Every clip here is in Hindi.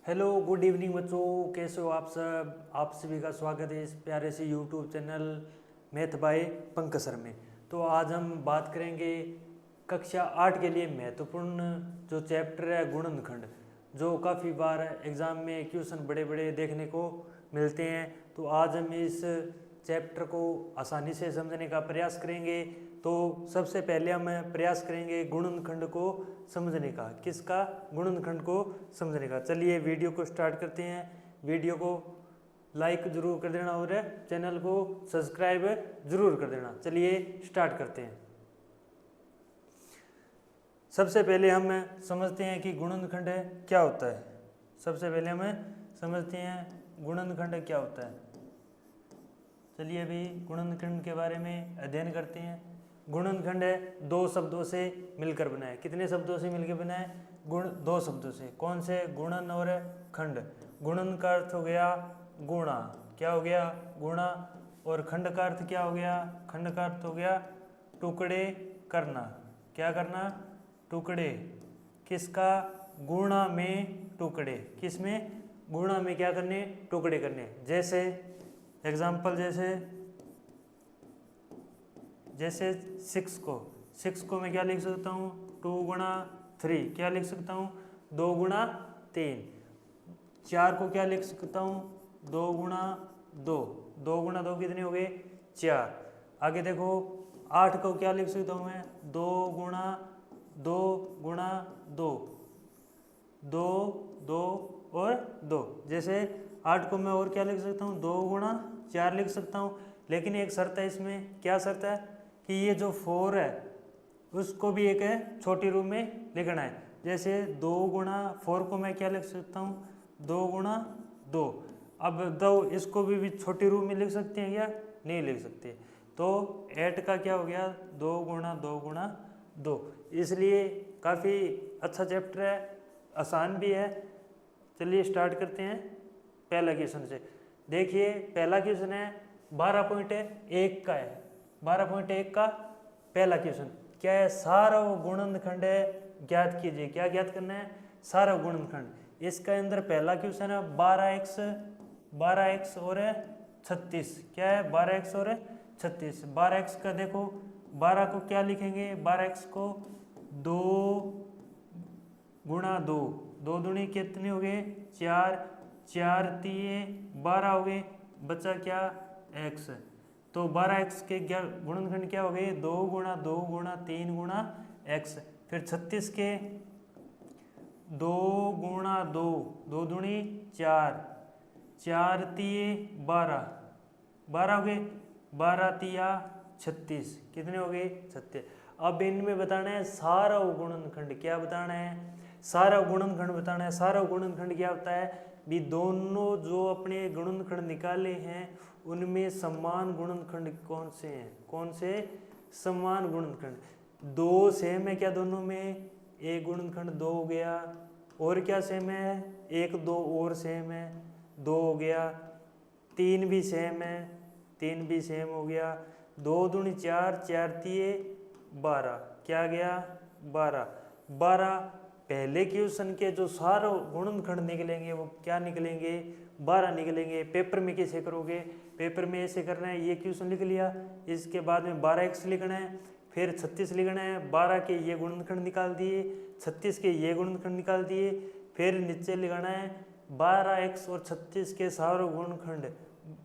हेलो गुड इवनिंग बच्चों, कैसे हो आप सब। आप सभी का स्वागत है इस प्यारे से YouTube channel math bye Pankaj sir में। तो आज हम बात करेंगे कक्षा 8 के लिए महत्वपूर्ण जो चैप्टर है गुणनखंड, जो काफ़ी बार एग्ज़ाम में क्वेश्चन बड़े बड़े देखने को मिलते हैं। तो आज हम इस चैप्टर को आसानी से समझने का प्रयास करेंगे। तो सबसे पहले हम प्रयास करेंगे गुणनखंड को समझने का। किसका? गुणनखंड को समझने का। चलिए वीडियो को स्टार्ट करते हैं। वीडियो को लाइक जरूर कर देना और चैनल को सब्सक्राइब जरूर कर देना। चलिए स्टार्ट करते हैं। सबसे पहले हम समझते हैं कि गुणनखंड क्या होता है। सबसे पहले हम समझते हैं गुणनखंड क्या होता है। चलिए अभी गुणनखंड के बारे में अध्ययन करते हैं। गुणनखंड है दो शब्दों से मिलकर बना है। कितने शब्दों से मिलकर बना है? दो शब्दों से। कौन से? गुणन और खंड। गुणन का अर्थ हो गया गुणा। क्या हो गया? गुणा। और खंड का अर्थ क्या हो गया? खंड का अर्थ हो गया टुकड़े करना। क्या करना? टुकड़े। किसका? गुणा में टुकड़े। किस में? गुणा में क्या करने? टुकड़े करने। जैसे एग्जाम्पल, जैसे 6 को मैं क्या लिख सकता हूँ? 2 गुणा 3। क्या लिख सकता हूँ? 2 गुणा 3। 4 को क्या लिख सकता हूँ? 2 गुणा 2। 2 गुणा 2 कितने हो गए? 4। आगे देखो 8 को क्या लिख सकता हूँ मैं? 2 गुणा 2 गुणा 2। 2 2 और 2। जैसे 8 को मैं और क्या लिख सकता हूँ? 2 गुणा 4 लिख सकता हूँ। लेकिन एक शर्त है इसमें। क्या शर्त है? कि ये जो 4 है उसको भी एक छोटी रूप में लिखना है। जैसे 2 गुणा 4 को मैं क्या लिख सकता हूँ? 2 गुणा 2। अब 2 इसको भी छोटी रूप में लिख सकते हैं या नहीं लिख सकते? तो 8 का क्या हो गया? 2 गुणा 2 गुणा 2। इसलिए काफ़ी अच्छा चैप्टर है, आसान भी है। चलिए स्टार्ट करते हैं पहला क्वेश्चन से। देखिए पहला क्वेश्चन है 12.1 का है। 12.1 का पहला क्वेश्चन क्या है? सार्व गुणनखंड ज्ञात कीजिए। क्या ज्ञात करना है? सार्व गुणनखंड। इसका अंदर पहला क्वेश्चन है 12x और 36। क्या है? 12x और 36। 12x का देखो, 12 को क्या लिखेंगे? 12x को 2 गुणा 2। 2 दूनी कितने हो गए? 4। 4 3 12 हो गए। बचा क्या? x। तो 12x के गुणनखंड क्या हो गए? 2 गुणा 2 गुणा 3 गुणा x। फिर 36 के 2 गुणा 2। 2 दूनी 4। 4 3 12। 12 हो गए। 12 3 36। कितने हो गए? 36। अब इनमें बताना है सार्व गुणनखंड। क्या बताना है? सार्व गुणनखंड बताना है। सार्व गुणनखंड क्या होता है? भी दोनों जो अपने गुणनखंड निकाले हैं उनमें समान गुणनखंड कौन से हैं? कौन से? समान गुणनखंड। 2 सेम है क्या दोनों में? एक गुणनखंड 2 हो गया। और क्या सेम है? 1 2 और सेम है, 2 हो गया। 3 भी सेम है, 3 भी सेम हो गया। 2 दूनी 4, 4 3 12। क्या गया? 12। 12 पहले क्वेश्चन के जो सारे गुणनखंड निकलेंगे वो क्या निकलेंगे? 12 निकलेंगे। पेपर में कैसे करोगे? पेपर में ऐसे करना है, ये क्वेश्चन लिख लिया, इसके बाद में 12x लिखना है, फिर 36 लिखना है। 12 के ये गुणनखंड निकाल दिए, 36 के ये गुणनखंड निकाल दिए। फिर नीचे लिखना है 12x और 36 के सारे गुणनखंड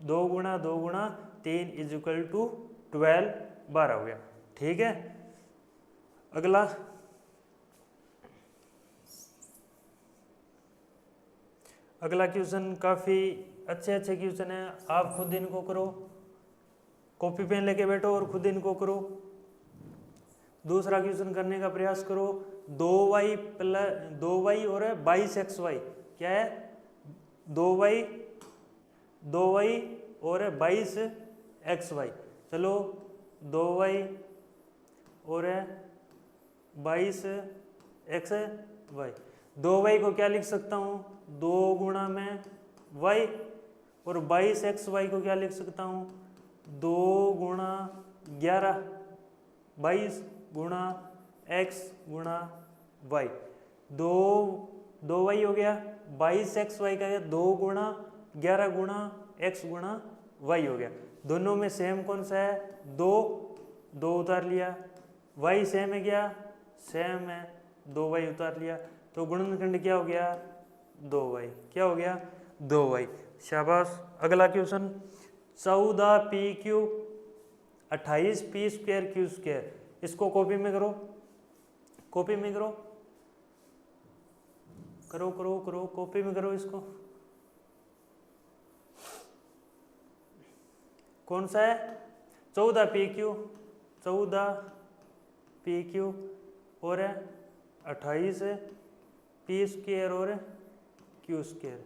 2 गुणा 2 गुणा 3 इज इक्वल टू 12। 12 हो गया। ठीक है। अगला क्वेश्चन काफ़ी अच्छे क्वेश्चन है। आप खुद इनको करो, कॉपी पेन लेके बैठो और खुद इनको करो। दूसरा क्वेश्चन करने का प्रयास करो। 2y और 22xy। क्या है? 2y और 22xy। चलो 2y और 22xy। 2y को क्या लिख सकता हूँ? 2 गुणा में y। और 22xy को क्या लिख सकता हूँ? 2 गुणा 11। 22 गुणा x गुणा y। 2y हो गया, 22xy का 2 गुणा 11 गुणा x गुणा y हो गया। दोनों में सेम कौन सा है? 2, 2 उतार लिया। y सेम है क्या? सेम है, 2y उतार लिया। तो गुणनखंड क्या हो गया? 2y। क्या हो गया? 2y। शाबाश। अगला क्वेश्चन 14p³ 28p² इसको कॉपी में करो, कॉपी में करो, करो करो करो, कॉपी में करो इसको। कौन सा है? 14pq, 14pq और 28p² और q²।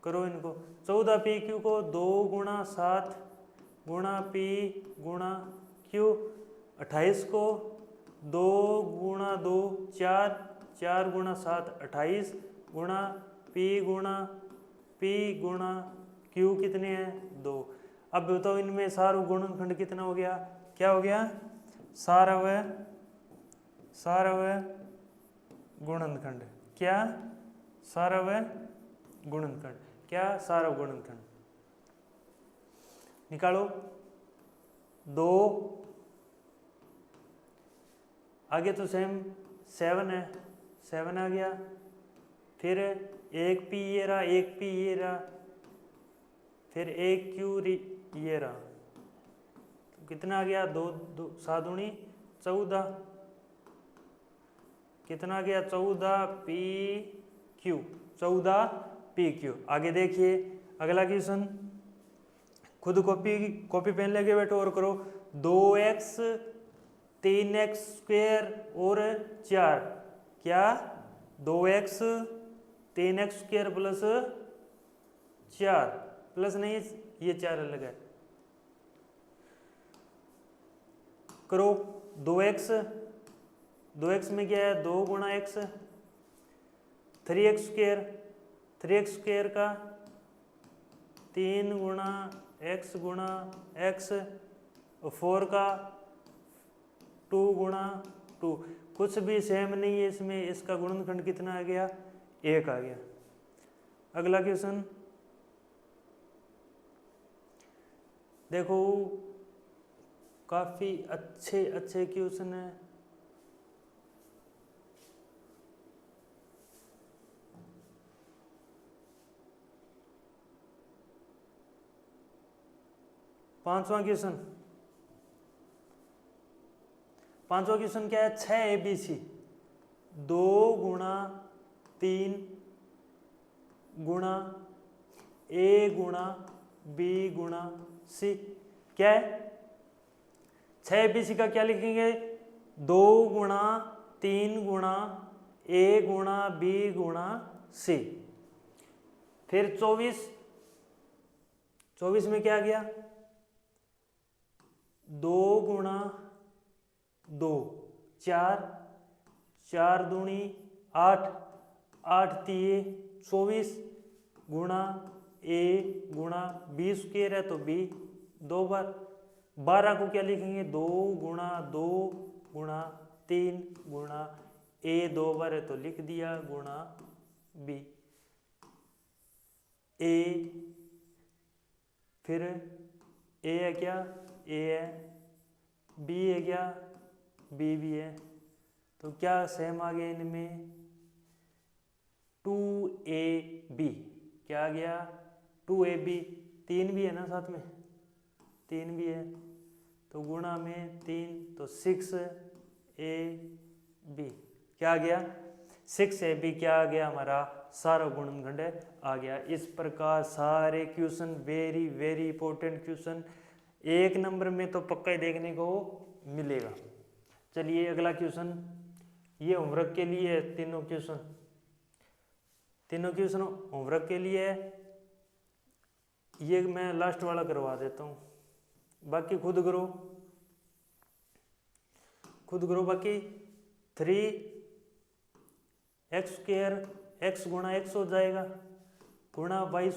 करो इनको। 14pq को 2 गुणा 7 गुणा p गुणा q, 28 को 2 गुणा 2 4, 4 गुणा 7 28 गुणा p गुणा q कितने हैं? 2। अब बताओ इनमें सारा गुणनखंड कितना हो गया? क्या हो गया? सारवय गुणनखंड। क्या? सारवय गुणनखंड। क्या? सारव गुणनखंड। निकालो। 2 आगे तो सेम 7 है, 7 आ गया। फिर 1p ये रहा, 1p ये रहा, फिर 1q ये रहा। तो कितना आ गया? 2 7 दूनी 14। कितना आ गया? 14pq, 14pq। आगे देखिए अगला क्वेश्चन, खुद कॉपी पेन लेके बैठो और करो। 2x 3x² और 4। क्या? 2x 3x² प्लस 4, प्लस नहीं ये 4 अलग है। करो। 2x में क्या है? 2 गुणा x, 3x² का 3 गुणा x गुणा x, और 4 का 2 गुणा 2। कुछ भी सेम नहीं है इसमें। इसका गुणनखंड कितना आ गया? 1 आ गया। अगला क्वेश्चन देखो, काफी अच्छे क्वेश्चन है। पांचवा क्वेश्चन क्या है? 6abc 2 गुणा 3 गुणा a गुणा b गुणा c। क्या है? 6abc का क्या लिखेंगे? 2 गुणा 3 गुणा a गुणा b गुणा c। फिर 24 में क्या आ गया? 2 गुणा 2 4, 4 दूनी 8, 8 तिये 24 गुणा a गुणा b² है तो b 2 बार। 12 को क्या लिखेंगे? 2 गुणा 2 गुणा 3 गुणा a 2 बार है तो लिख दिया गुणा b। a फिर a है क्या? a है। b है क्या? b भी है। तो क्या सेम आ गया इनमें? 2ab। क्या आ गया? 2ab। 3 भी है ना साथ में? 3 भी है तो गुणा में 3 तो 6ab। क्या आ गया? 6ab क्या आ गया? हमारा सारा गुणनखंड आ गया। इस प्रकार सारे question very very important question 1 number में तो पक्का ही देखने को मिलेगा। चलिए अगला क्वेश्चन, ये होमवर्क के लिए है। तीनों क्वेश्चन होमवर्क के लिए है। ये मैं लास्ट वाला करवा देता हूँ, बाकी खुद करो। बाकी 3x² x गुणा x हो जाएगा, गुणा y²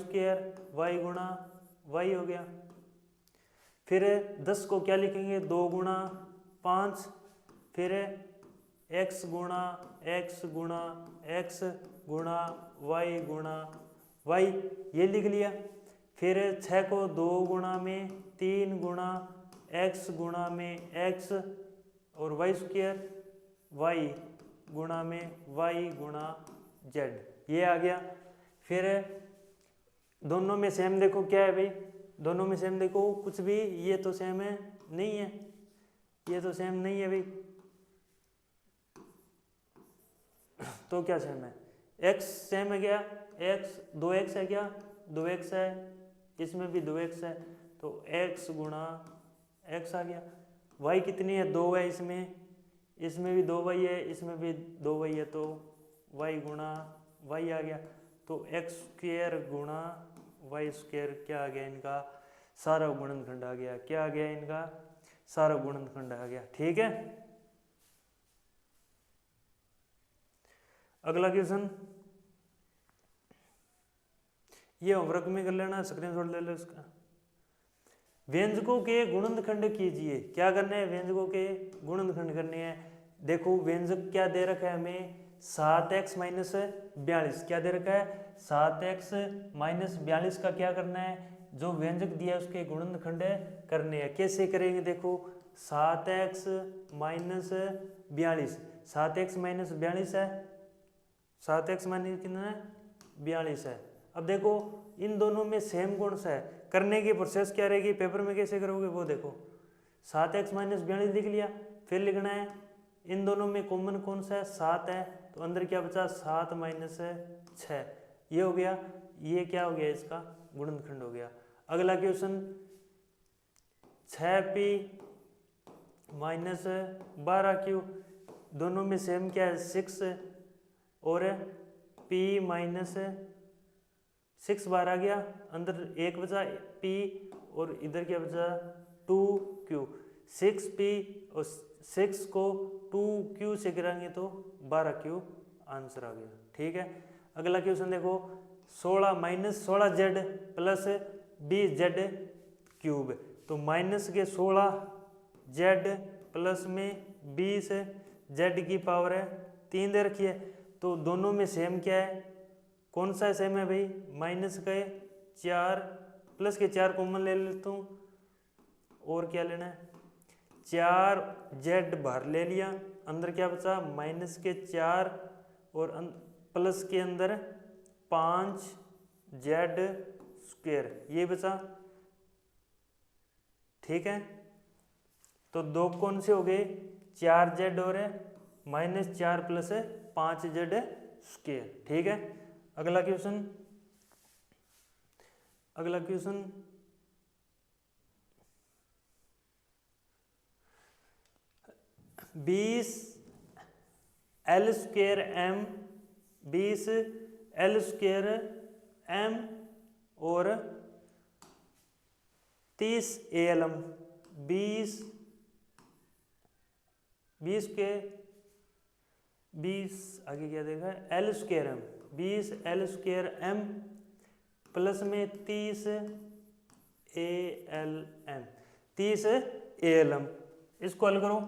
y गुणा y हो गया। फिर 10 को क्या लिखेंगे? 2 गुणा 5, फिर x गुणा x गुणा x गुणा वाई, ये लिख लिया। फिर 6 को 2 गुणा में 3 गुणा एक्स गुणा में एक्स और वाई स्क्वायर वाई गुणा में वाई गुणा जेड, ये आ गया। फिर दोनों में सेम देखो क्या है भाई, दोनों में सेम देखो कुछ भी, ये तो सेम है नहीं है, ये तो सेम नहीं है भाई, तो क्या सेम है, x सेम है क्या, x 2x है क्या, 2x है, इसमें भी 2x है, तो x गुणा x आ गया। y कितनी है, 2 है, इसमें भी 2y है, इसमें भी 2y है, तो y गुणा y आ गया। तो x स्क्वायर गुणा y स्क्वायर क्या आ गया, इनका सारा गुणनखंड आ गया। क्या आ गया, इनका सारा गुणनखंड आ गया। ठीक है, अगला क्वेश्चन ये होमवर्क में कर लेना, स्क्रीनशॉट ले लो इसका। व्यंजकों के गुणनखंड कीजिए। क्या करना है, व्यंजकों के गुणनखंड करने हैं। देखो व्यंजक क्या दे रखा है हमें, 7x माइनस 42। क्या दे रखा है, 7x माइनस 42 का क्या करना है, जो व्यंजक दिया है उसके गुणनखंड करने हैं। कैसे करेंगे, देखो 7x माइनस 42, 7x माइनस 42 है, 7x माइनस कितना है, 42 है। अब देखो इन दोनों में सेम कौन सा है, करने की प्रोसेस क्या रहेगी, पेपर में कैसे करोगे वो देखो। 7x माइनस 42 लिख लिया, फिर लिखना है इन दोनों में कॉमन कौन सा है, 7 है, तो अंदर क्या बचा, 7 माइनस 6, ये हो गया। ये क्या हो गया, इसका गुणनखंड हो गया। अगला क्वेश्चन 6p माइनस 12q, दोनों में सेम क्या है, 6 और p माइनस 6 बार आ गया, अंदर 1 बचा p और इधर क्या बचा 2q। 6p और 6 को 2q से गिराएंगे तो 12q आंसर आ गया। ठीक है, अगला क्वेश्चन देखो 16 minus 16z plus 20z cube, तो माइनस के 16z प्लस में 20z की पावर है 3 दे रखी है, तो दोनों में सेम क्या है, कौन सा सेम है भाई, माइनस के 4 प्लस के 4 कॉमन ले लेता हूँ, और क्या लेना है, 4z बाहर ले लिया, अंदर क्या बचा माइनस के 4 और प्लस के अंदर 5z स्क्वायर, ये बचा। ठीक है, तो दो कौन से हो गए, 4z और माइनस 4 प्लस 5z स्क्वायर। ठीक है, अगला question 20 L square m, 20 L square m और 30 ALM, 20 के 20 आगे क्या देगा, L square m, 20 L square m plus में 30 ALM, 30 ALM, इसको हल करो।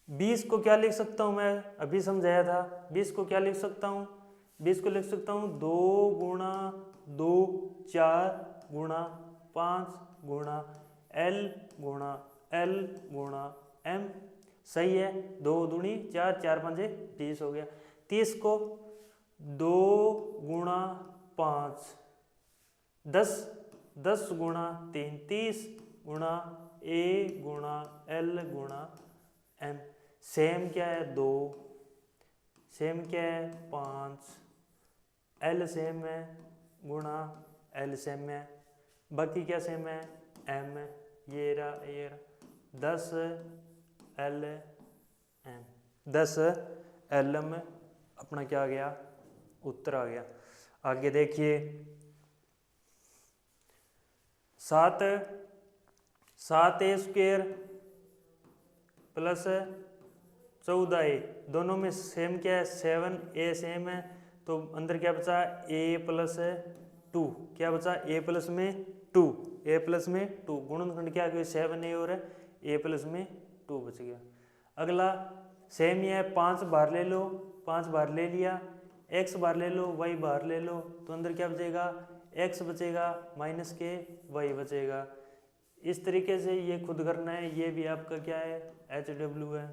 20 को क्या लिख सकता हूँ मैं, अभी समझाया था, 20 को क्या लिख सकता हूँ, 20 को लिख सकता हूँ 2 गुणा 2 4 गुणा 5 गुणा L गुणा L गुणा M, सही है, 2 दूनी 4, 4 5 30 हो गया। 30 को 2 गुणा 5 10, 10 गुणा 3 30 गुणा A गुणा L गुणा M, सेम क्या है 2, सेम क्या है 5, L सेम है गुणा L सेम है, बाकी क्या सेम है M, ये रहा 10 L M, 10 L M अपना क्या आ गया, उत्तर आ गया। आगे देखिए 7a स्क्वायर प्लस 14a, दोनों में सेम क्या है 7a सेम है, तो अंदर क्या बचा a प्लस 2, क्या बचा a प्लस में 2, a प्लस में 2, गुणनखंड क्या आ गया 7a और a प्लस में 2 बच गया। अगला सेम ही है, 5 बाहर ले लो, 5 बाहर ले लिया, x बाहर ले लो, y बाहर ले लो, तो अंदर क्या बचेगा, x बचेगा माइनस के y बचेगा। इस तरीके से ये खुद करना है। ये भी आपका क्या है, HW है।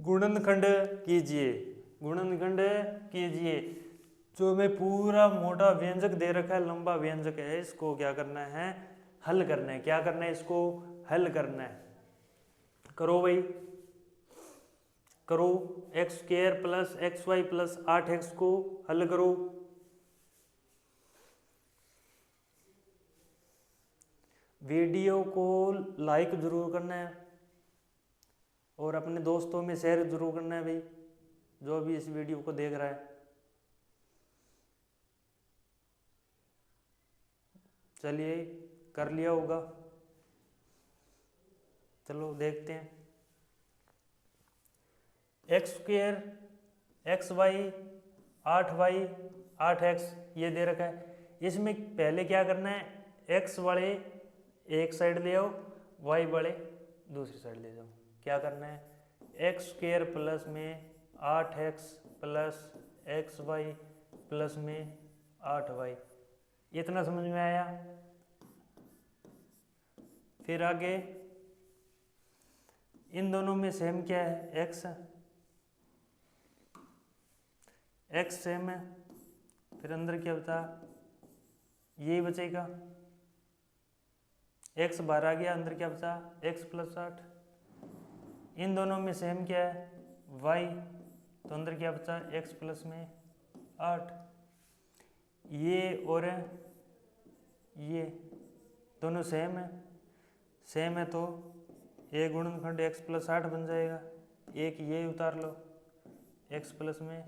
गुणनखंड कीजिए, गुणनखंड कीजिए। जो मैं पूरा मोटा व्यंजक दे रखा है, लंबा व्यंजक है, इसको क्या करना है, हल करना है। क्या करना है, इसको हल करना है। करो भाई, करो। X square plus x y plus 8x को हल करो। वीडियो को लाइक जरूर करना है और अपने दोस्तों में शेयर जरूर करना है भाई, जो भी इस वीडियो को देख रहा है। चलिए, कर लिया होगा। चलो देखते हैं। X square x Y 8y 8x ये दे रखा है। इसमें पहले क्या करना है, x वाले एक साइड ले आओ, y वाले दूसरी साइड ले जाओ। क्या करना है, एक्स स्क्वायर प्लस में 8x plus x y plus में 8y, इतना समझ में आया। फिर आगे इन दोनों में सेम क्या है, x सेम है। फिर अंदर क्या बचा, ये बचेगा, x बाहर आ गया, अंदर क्या बचा, x प्लस 8। इन दोनों में सेम क्या है, y, तो अंदर क्या बचा, x प्लस में 8। ये और ये दोनों सेम है, सेम है तो ये गुणनखंड x प्लस 8 बन जाएगा। एक ये उतार लो, x प्लस में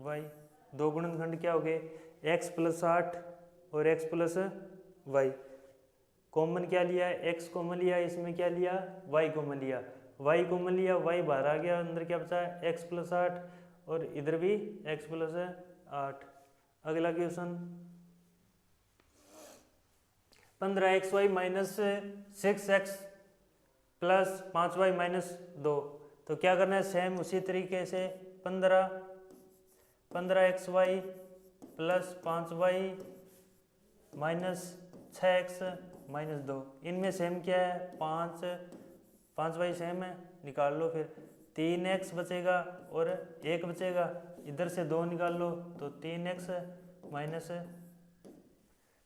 y, दो गुणनखंड क्या हो गए, x प्लस 8 और x प्लस y। कॉमन क्या लिया, x कॉमन लिया, इसमें क्या लिया, y कॉमन लिया, y कॉमन लिया, y बाहर आ गया, अंदर क्या बचा, x प्लस 8 और इधर भी x प्लस 8। अगला question, 15xy minus 6x plus 5y minus 2। तो क्या करना है, सेम उसी तरीके से 15xy plus 5y minus 6x minus 2, इनमें सेम क्या है, 5y सेम है, निकाल लो। फिर 3x बचेगा और 1 बचेगा, इधर से 2 निकाल लो तो 3x माइनस,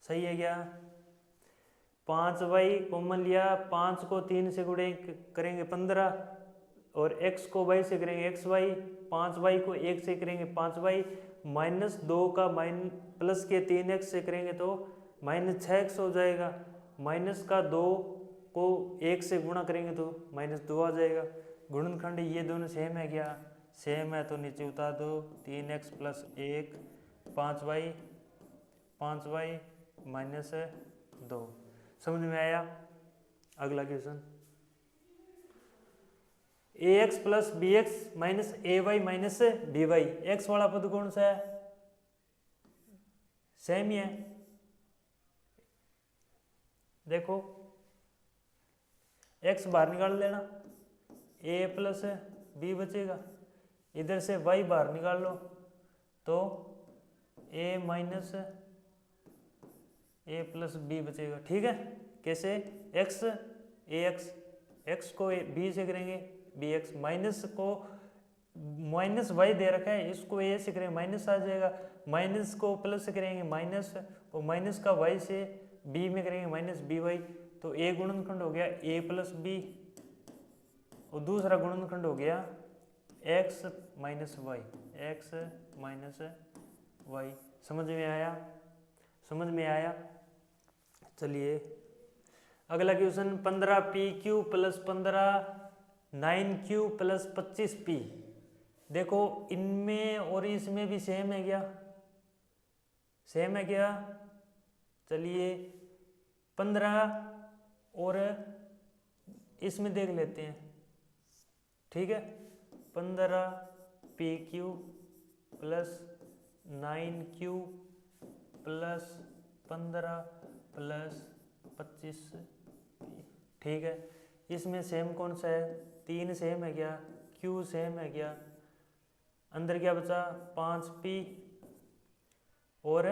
सही है क्या। 5y कॉमन लिया, 5 को 3 से गुणे करेंगे 15 और x को y से करेंगे xy, 5y को 1 से करेंगे 5y, माइनस 2 का प्लस के 3x से करेंगे तो माइनस 6x हो जाएगा। माइनस का 2 को 1 से गुणा करेंगे तो माइनस 2 आ जाएगा। गुणनखंड ये दोनों सेम है क्या, सेम है तो नीचे उतार दो, 3x प्लस 1 5y माइनस 2। समझ में आया। अगला question, ax plus bx minus ay minus by, x वाला पद कौन सा है, सेम ही है। देखो x बाहर निकाल लेना, a प्लस b बचेगा, इधर से y बाहर निकाल लो तो a minus a plus b बचेगा। ठीक है, कैसे, x x को b से करेंगे bx, माइनस को माइनस y दे रखा है, इसको a से करेंगे माइनस आ जाएगा, माइनस को प्लस से करेंगे माइनस, और माइनस का y से b में करेंगे माइनस by, तो a गुणनखंड हो गया a प्लस b और दूसरा गुणनखंड हो गया x minus y, x minus y। समझ में आया, समझ में आया। चलिए अगला question, 15pq plus 9q plus 25p। देखो इनमें और इसमें भी सेम है क्या, सेम है क्या। चलिए 15 और इसमें देख लेते हैं, ठीक है। 15pq plus 9q plus 15 plus 25p, ठीक है। इसमें सेम कौन सा है, 3 सेम है क्या, Q सेम है क्या, अंदर क्या बचा 5P और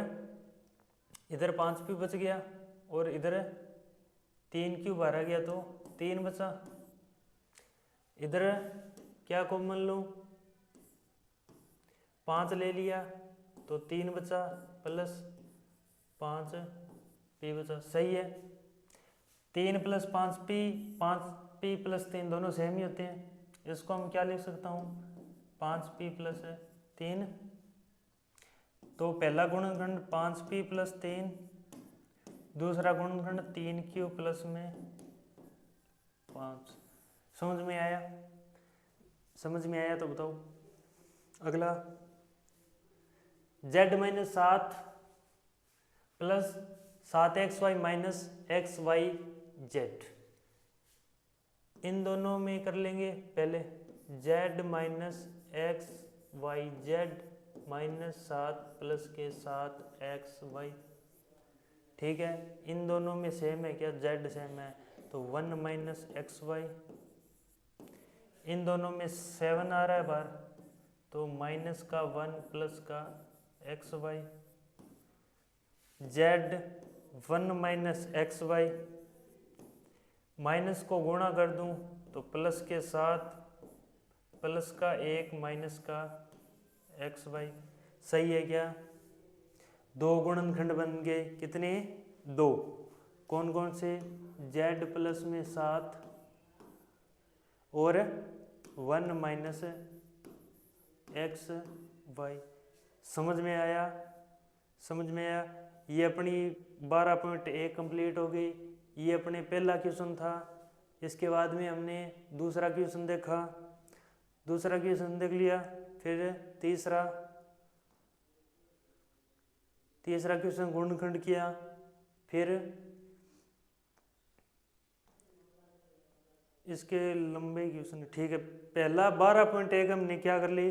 इधर 5P बच गया और इधर 3Q बाहर आ गया तो 3 बचा। इधर क्या कॉमन लूँ, 5 ले लिया तो 3 बचा प्लस 5P बचा, सही है। 3 + 5P, 5P + 3 दोनों सेम ही होते हैं, इसको हम क्या लिख सकता हूँ 5P + 3। तो पहला गुणनखंड 5P + 3, दूसरा गुणनखंड 3Q प्लस में 5। समझ में आया? समझ में आया तो बताओ। अगला Z - 7 + 7xy - xyz, इन दोनों में कर लेंगे पहले Z - xyz -7 + के 7xy, ठीक है। इन दोनों में सेम है क्या, Z सेम है तो 1 - xy। इन दोनों में 7 आ रहा है बाहर तो -1 + का xy। Z 1 - xy, माइनस को गुणा कर दूं तो प्लस के 7 प्लस का 1 माइनस का xy, सही है क्या। दो गुणनखंड बन गए, कितने 2, कौन कौन से, Z प्लस में 7 और 1 - xy। समझ में आया? समझ में आया। ये अपनी 12.1 कंप्लीट हो गई। ये अपने पहला क्वेश्चन था। इसके बाद में हमने दूसरा क्वेश्चन देखा, दूसरा क्वेश्चन देख लिया, फिर तीसरा क्वेश्चन गुणनखंड किया, फिर इसके लंबे क्वेश्चन, ठीक है। पहला 12.1 हमने क्या कर ली,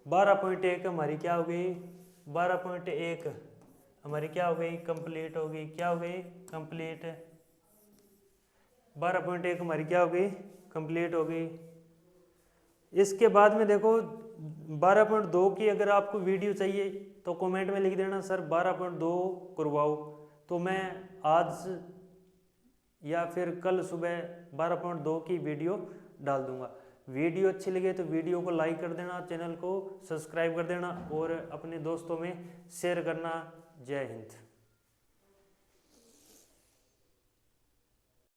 12.1 हमारी क्या हो गई, 12.1 हमारी क्या हो गई, कंप्लीट हो गई। क्या हो गई, कंप्लीट। 12.1 हमारी क्या हो गई, कंप्लीट हो गई। इसके बाद में देखो 12.2 की अगर आपको वीडियो चाहिए तो कमेंट में लिख देना सर 12.2 करवाओ, तो मैं आज या फिर कल सुबह 12.2 की वीडियो डाल दूंगा। वीडियो अच्छी लगे तो वीडियो को लाइक कर देना, चैनल को सब्सक्राइब कर देना और अपने दोस्तों में शेयर करना। जय हिंद।